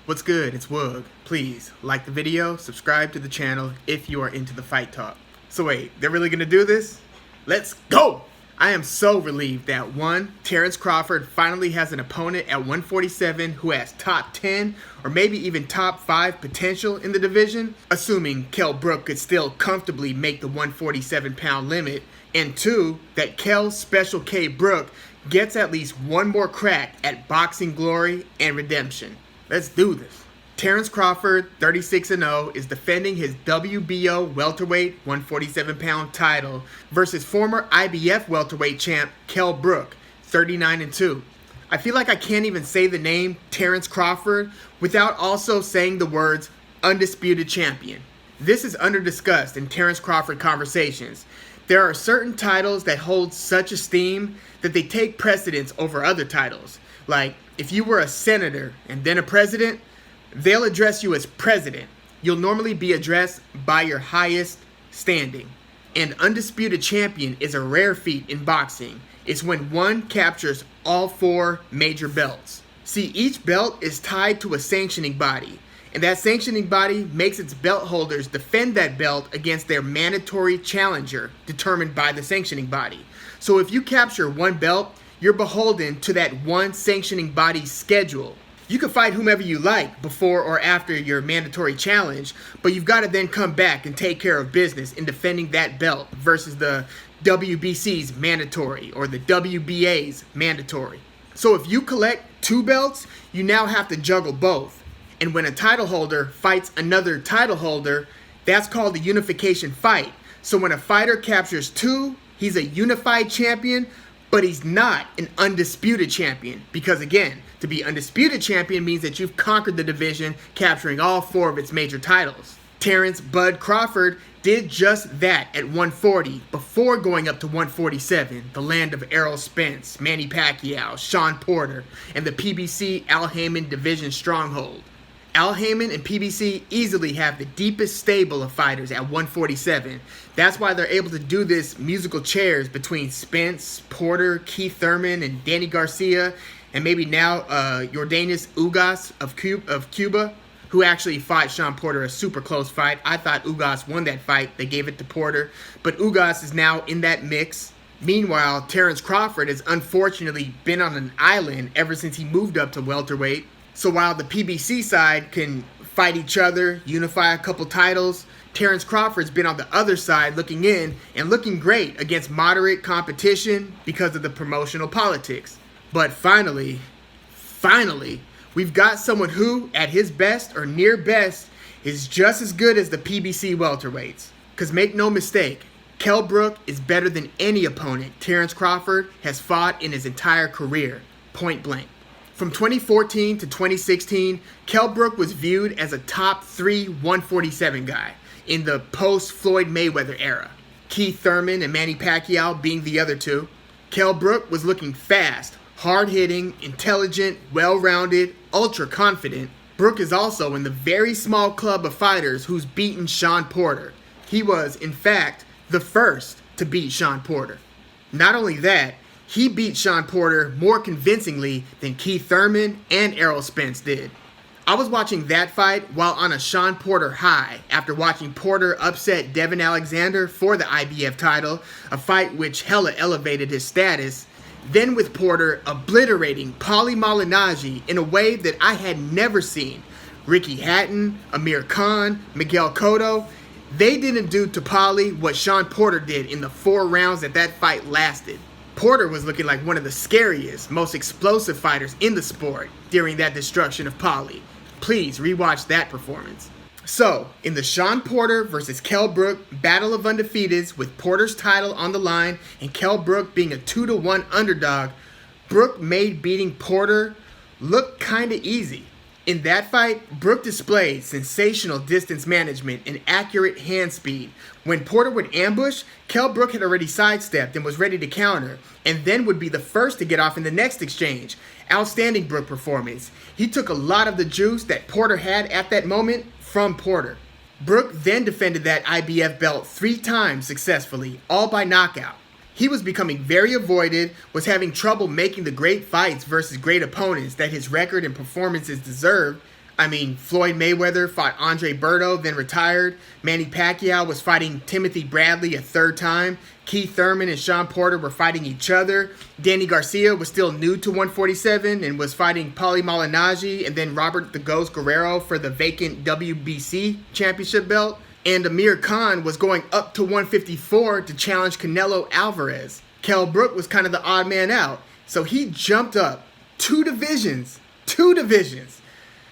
What's good? It's Woog. Please like the video, subscribe to the channel if you are into the fight talk. So wait, they're really gonna do this? Let's go! I am so relieved that Terence Crawford finally has an opponent at 147 who has top 10 or maybe even top 5 potential in the division, assuming Kell Brook could still comfortably make the 147 pound limit, and 2, that Kell Special K Brook gets at least one more crack at boxing glory and redemption. Let's do this. Terence Crawford, 36-0, is defending his WBO Welterweight 147 pound title versus former IBF Welterweight champ Kell Brook, 39-2. I feel like I can't even say the name Terence Crawford without also saying the words undisputed champion. This is under-discussed in Terence Crawford conversations. There are certain titles that hold such esteem that they take precedence over other titles. Like, if you were a senator and then a president, they'll address you as president. You'll normally be addressed by your highest standing. And undisputed champion is a rare feat in boxing. It's when one captures all 4 major belts. See, each belt is tied to a sanctioning body, and that sanctioning body makes its belt holders defend that belt against their mandatory challenger determined by the sanctioning body. So if you capture one belt, you're beholden to that one sanctioning body's schedule. You can fight whomever you like before or after your mandatory challenge, but you've got to then come back and take care of business in defending that belt versus the WBC's mandatory or the WBA's mandatory. So if you collect 2 belts, you now have to juggle both. And when a title holder fights another title holder, that's called a unification fight. So when a fighter captures 2, he's a unified champion, but he's not an undisputed champion. Because again, to be undisputed champion means that you've conquered the division, capturing all 4 of its major titles. Terence "Bud" Crawford did just that at 140 before going up to 147, the land of Errol Spence, Manny Pacquiao, Shawn Porter, and the PBC Al Haymon division stronghold. Al Haymon and PBC easily have the deepest stable of fighters at 147. That's why they're able to do this musical chairs between Spence, Porter, Keith Thurman, and Danny Garcia, and maybe now Yordenis Ugas of Cuba, who actually fought Shawn Porter, a super close fight. I thought Ugas won that fight. They gave it to Porter, but Ugas is now in that mix. Meanwhile, Terence Crawford has unfortunately been on an island ever since he moved up to welterweight. So while the PBC side can fight each other, unify a couple titles, Terence Crawford's been on the other side looking in and looking great against moderate competition because of the promotional politics. But finally, we've got someone who, at his best or near best, is just as good as the PBC welterweights. Because make no mistake, Kell Brook is better than any opponent Terence Crawford has fought in his entire career, point blank. From 2014 to 2016, Kell Brook was viewed as a top 3 147 guy in the post-Floyd Mayweather era, Keith Thurman and Manny Pacquiao being the other 2. Kell Brook was looking fast, hard-hitting, intelligent, well-rounded, ultra-confident. Brook is also in the very small club of fighters who's beaten Shawn Porter. He was, in fact, the first to beat Shawn Porter. Not only that, he beat Shawn Porter more convincingly than Keith Thurman and Errol Spence did. I was watching that fight while on a Shawn Porter high after watching Porter upset Devin Alexander for the IBF title, a fight which hella elevated his status, then with Porter obliterating Paulie Malignaggi in a way that I had never seen. Ricky Hatton, Amir Khan, Miguel Cotto, they didn't do to Paulie what Shawn Porter did in the 4 rounds that fight lasted. Porter was looking like one of the scariest, most explosive fighters in the sport during that destruction of Paulie. Please rewatch that performance. So, in the Shawn Porter versus Kell Brook Battle of Undefeateds with Porter's title on the line and Kell Brook being a 2-1 underdog, Brook made beating Porter look kinda easy. In that fight, Brook displayed sensational distance management and accurate hand speed. When Porter would ambush, Kell Brook had already sidestepped and was ready to counter, and then would be the first to get off in the next exchange. Outstanding Brook performance. He took a lot of the juice that Porter had at that moment from Porter. Brook then defended that IBF belt 3 times successfully, all by knockout. He was becoming very avoided, was having trouble making the great fights versus great opponents that his record and performances deserved, I mean, Floyd Mayweather fought Andre Berto, then retired. Manny Pacquiao was fighting Timothy Bradley a third time. Keith Thurman and Sean Porter were fighting each other. Danny Garcia was still new to 147 and was fighting Paulie Malignaggi and then Robert the Ghost Guerrero for the vacant WBC championship belt. And Amir Khan was going up to 154 to challenge Canelo Alvarez. Kell Brook was kind of the odd man out. So he jumped up two divisions,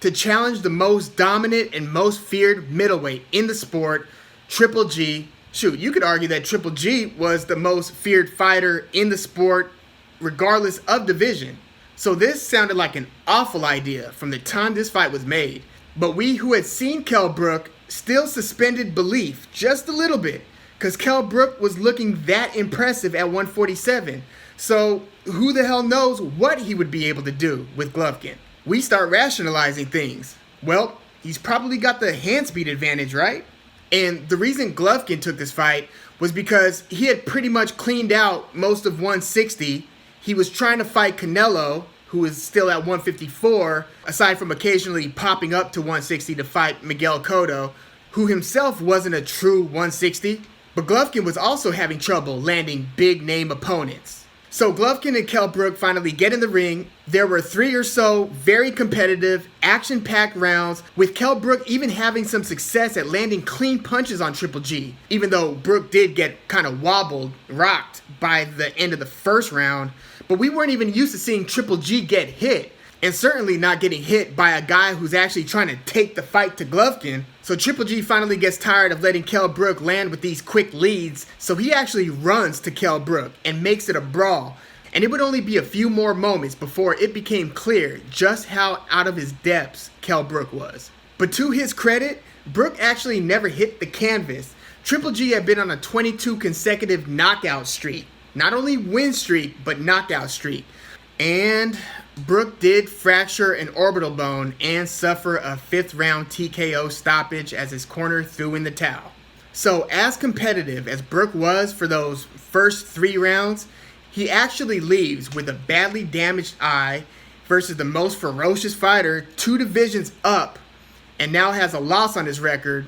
to challenge the most dominant and most feared middleweight in the sport, Triple G. Shoot, you could argue that Triple G was the most feared fighter in the sport, regardless of division. So this sounded like an awful idea from the time this fight was made. But we who had seen Kell Brook still suspended belief just a little bit, because Kell Brook was looking that impressive at 147. So who the hell knows what he would be able to do with Golovkin? We start rationalizing things. Well, he's probably got the hand speed advantage, right? And the reason Golovkin took this fight was because he had pretty much cleaned out most of 160. He was trying to fight Canelo, who is still at 154, aside from occasionally popping up to 160 to fight Miguel Cotto, who himself wasn't a true 160. But Golovkin was also having trouble landing big-name opponents. So Golovkin and Kell Brook finally get in the ring. There were 3 or so very competitive, action-packed rounds, with Kell Brook even having some success at landing clean punches on Triple G, even though Brook did get kind of rocked by the end of the first round. But we weren't even used to seeing Triple G get hit, and certainly not getting hit by a guy who's actually trying to take the fight to Golovkin. So Triple G finally gets tired of letting Kell Brook land with these quick leads, so he actually runs to Kell Brook and makes it a brawl. And it would only be a few more moments before it became clear just how out of his depths Kell Brook was. But to his credit, Brook actually never hit the canvas. Triple G had been on a 22 consecutive knockout streak. Not only win streak, but knockout streak. And Brook did fracture an orbital bone and suffer a 5th round TKO stoppage as his corner threw in the towel. So as competitive as Brook was for those first 3 rounds, he actually leaves with a badly damaged eye versus the most ferocious fighter 2 divisions up and now has a loss on his record.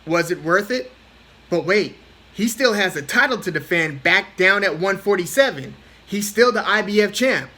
Was it worth it? But wait, he still has a title to defend back down at 147. He's still the IBF champ.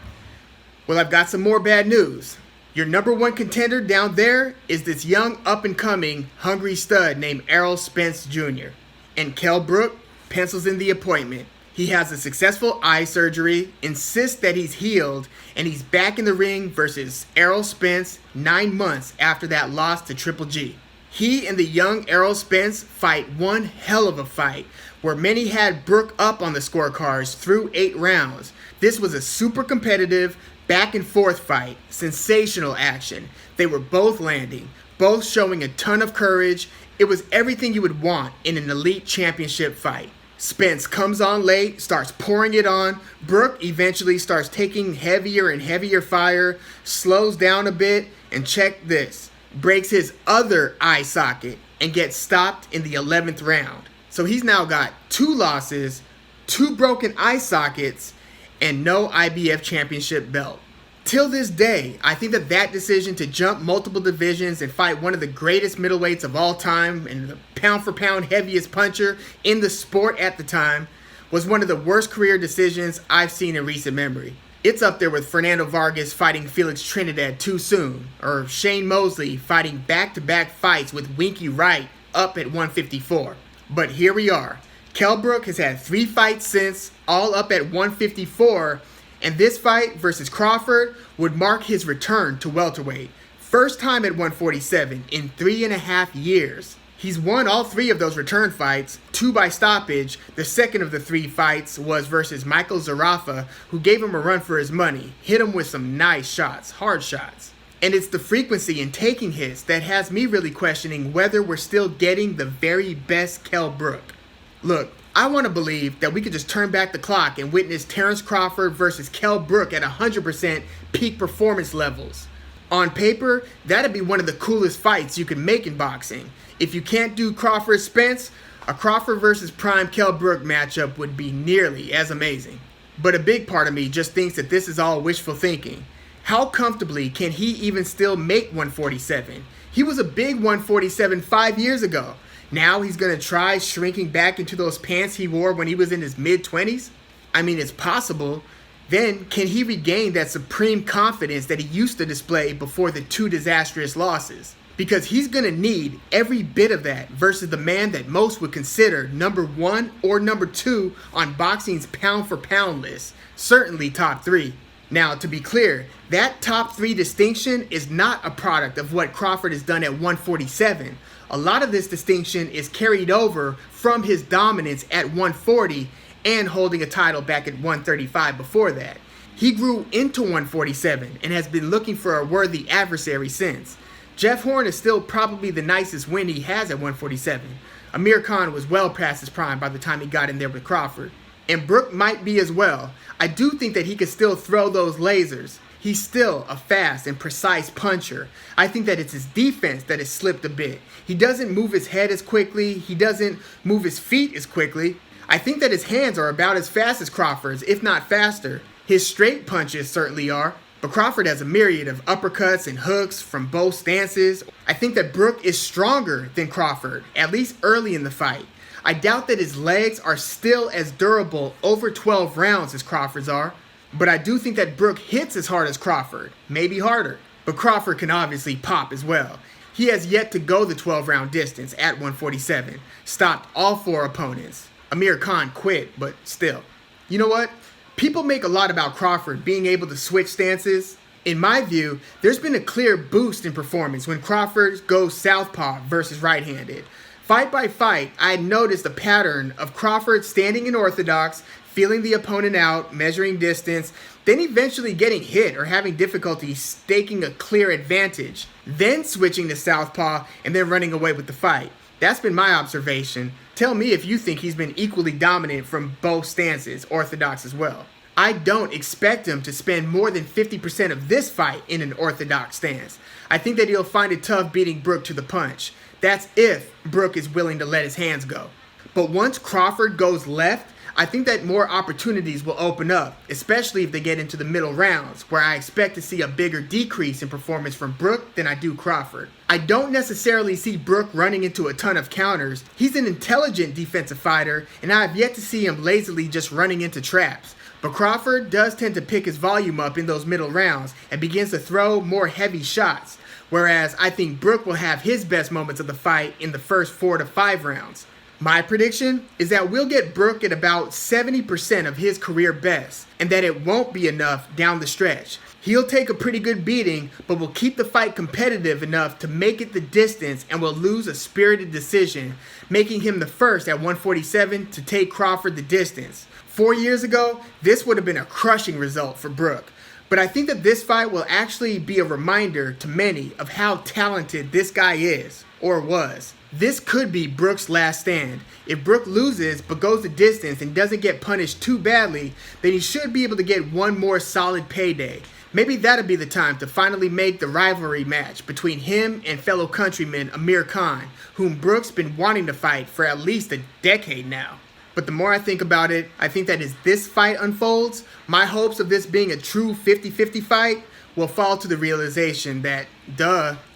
Well, I've got some more bad news. Your number 1 contender down there is this young up-and-coming hungry stud named Errol Spence Jr. And Kell Brook pencils in the appointment. He has a successful eye surgery, insists that he's healed, and he's back in the ring versus Errol Spence 9 months after that loss to Triple G. He and the young Errol Spence fight one hell of a fight, where many had Brook up on the scorecards through 8 rounds. This was a super competitive, back and forth fight, sensational action. They were both landing, both showing a ton of courage. It was everything you would want in an elite championship fight. Spence comes on late, starts pouring it on. Brook eventually starts taking heavier and heavier fire, slows down a bit, and check this, breaks his other eye socket and gets stopped in the 11th round. So he's now got 2 losses, 2 broken eye sockets, and no IBF championship belt. Till this day, I think that decision to jump multiple divisions and fight one of the greatest middleweights of all time and the pound-for-pound heaviest puncher in the sport at the time was one of the worst career decisions I've seen in recent memory. It's up there with Fernando Vargas fighting Felix Trinidad too soon, or Shane Mosley fighting back-to-back fights with Winky Wright up at 154. But here we are. Kell Brook has had 3 fights since, all up at 154, and this fight versus Crawford would mark his return to welterweight. First time at 147 in 3.5 years. He's won all 3 of those return fights, 2 by stoppage. The second of the 3 fights was versus Michael Zarafa, who gave him a run for his money, hit him with some nice shots, hard shots. And it's the frequency in taking hits that has me really questioning whether we're still getting the very best Kell Brook. Look, I want to believe that we could just turn back the clock and witness Terence Crawford versus Kell Brook at 100% peak performance levels. On paper, that'd be one of the coolest fights you can make in boxing. If you can't do Crawford-Spence, a Crawford versus prime Kell Brook matchup would be nearly as amazing. But a big part of me just thinks that this is all wishful thinking. How comfortably can he even still make 147? He was a big 147 5 years ago. Now he's going to try shrinking back into those pants he wore when he was in his mid-20s? I mean, it's possible. Then, can he regain that supreme confidence that he used to display before the 2 disastrous losses? Because he's going to need every bit of that versus the man that most would consider number 1 or number 2 on boxing's pound-for-pound list. Certainly top 3. Now, to be clear, that top 3 distinction is not a product of what Crawford has done at 147. A lot of this distinction is carried over from his dominance at 140 and holding a title back at 135 before that. He grew into 147 and has been looking for a worthy adversary since. Jeff Horn is still probably the nicest win he has at 147. Amir Khan was well past his prime by the time he got in there with Crawford. And Brook might be as well. I do think that he can still throw those lasers. He's still a fast and precise puncher. I think that it's his defense that has slipped a bit. He doesn't move his head as quickly. He doesn't move his feet as quickly. I think that his hands are about as fast as Crawford's, if not faster. His straight punches certainly are. But Crawford has a myriad of uppercuts and hooks from both stances. I think that Brook is stronger than Crawford, at least early in the fight. I doubt that his legs are still as durable over 12 rounds as Crawford's are. But I do think that Brook hits as hard as Crawford, maybe harder. But Crawford can obviously pop as well. He has yet to go the 12-round distance at 147, stopped all 4 opponents. Amir Khan quit, but still. You know what? People make a lot about Crawford being able to switch stances. In my view, there's been a clear boost in performance when Crawford goes southpaw versus right-handed. Fight by fight, I had noticed a pattern of Crawford standing in orthodox, feeling the opponent out, measuring distance, then eventually getting hit or having difficulty staking a clear advantage, then switching to southpaw and then running away with the fight. That's been my observation. Tell me if you think he's been equally dominant from both stances, orthodox as well. I don't expect him to spend more than 50% of this fight in an orthodox stance. I think that he'll find it tough beating Brook to the punch. That's if Brook is willing to let his hands go. But once Crawford goes left, I think that more opportunities will open up, especially if they get into the middle rounds, where I expect to see a bigger decrease in performance from Brook than I do Crawford. I don't necessarily see Brook running into a ton of counters. He's an intelligent defensive fighter, and I have yet to see him lazily just running into traps. But Crawford does tend to pick his volume up in those middle rounds and begins to throw more heavy shots, whereas I think Brook will have his best moments of the fight in the first 4 to 5 rounds. My prediction is that we'll get Brook at about 70% of his career best, and that it won't be enough down the stretch. He'll take a pretty good beating, but will keep the fight competitive enough to make it the distance and will lose a spirited decision, making him the first at 147 to take Crawford the distance. 4 years ago, this would have been a crushing result for Brook. But I think that this fight will actually be a reminder to many of how talented this guy is, or was. This could be Brook's last stand. If Brook loses but goes the distance and doesn't get punished too badly, then he should be able to get one more solid payday. Maybe that'll be the time to finally make the rivalry match between him and fellow countryman Amir Khan, whom Brook's been wanting to fight for at least a decade now. But the more I think about it, I think that as this fight unfolds, my hopes of this being a true 50-50 fight will fall to the realization that,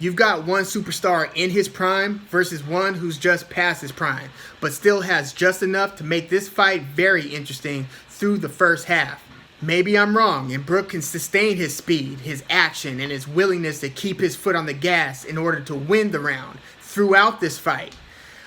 you've got one superstar in his prime versus one who's just past his prime, but still has just enough to make this fight very interesting through the first half. Maybe I'm wrong, and Brook can sustain his speed, his action, and his willingness to keep his foot on the gas in order to win the round throughout this fight.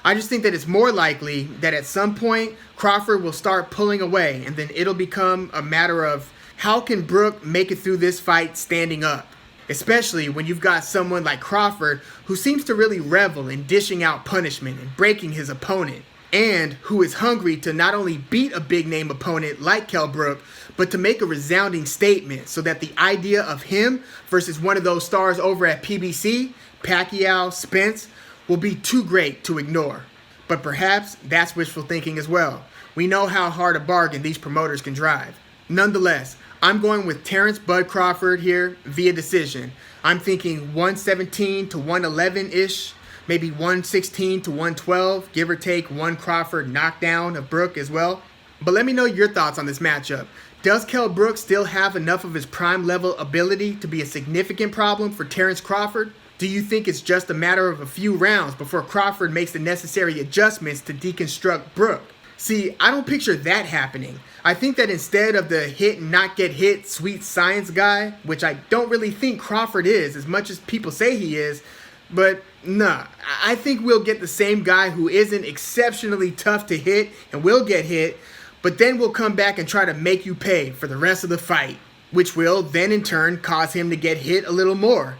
I just think that it's more likely that at some point, Crawford will start pulling away, and then it'll become a matter of how can Brook make it through this fight standing up? Especially when you've got someone like Crawford who seems to really revel in dishing out punishment and breaking his opponent, and who is hungry to not only beat a big-name opponent like Kell Brook, but to make a resounding statement so that the idea of him versus one of those stars over at PBC, Pacquiao, Spence, will be too great to ignore. But perhaps that's wishful thinking as well. We know how hard a bargain these promoters can drive. Nonetheless, I'm going with Terence Bud Crawford here via decision. I'm thinking 117 to 111-ish, maybe 116 to 112, give or take one Crawford knockdown of Brook as well. But let me know your thoughts on this matchup. Does Kell Brook still have enough of his prime level ability to be a significant problem for Terence Crawford? Do you think it's just a matter of a few rounds before Crawford makes the necessary adjustments to deconstruct Brook? See, I don't picture that happening. I think that instead of the hit and not get hit sweet science guy, which I don't really think Crawford is as much as people say he is, but nah, I think we'll get the same guy who isn't exceptionally tough to hit and will get hit, but then will come back and try to make you pay for the rest of the fight, which will then in turn cause him to get hit a little more.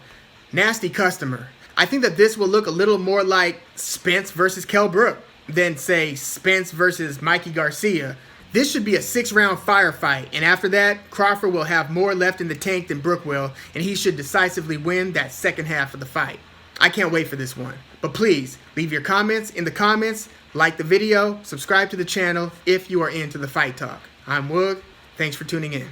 Nasty customer. I think that this will look a little more like Spence versus Kell Brook than, say, Spence versus Mikey Garcia. This should be a 6-round firefight, and after that, Crawford will have more left in the tank than Brook will, and he should decisively win that second half of the fight. I can't wait for this one. But please, leave your comments in the comments, like the video, subscribe to the channel if you are into the fight talk. I'm Woog. Thanks for tuning in.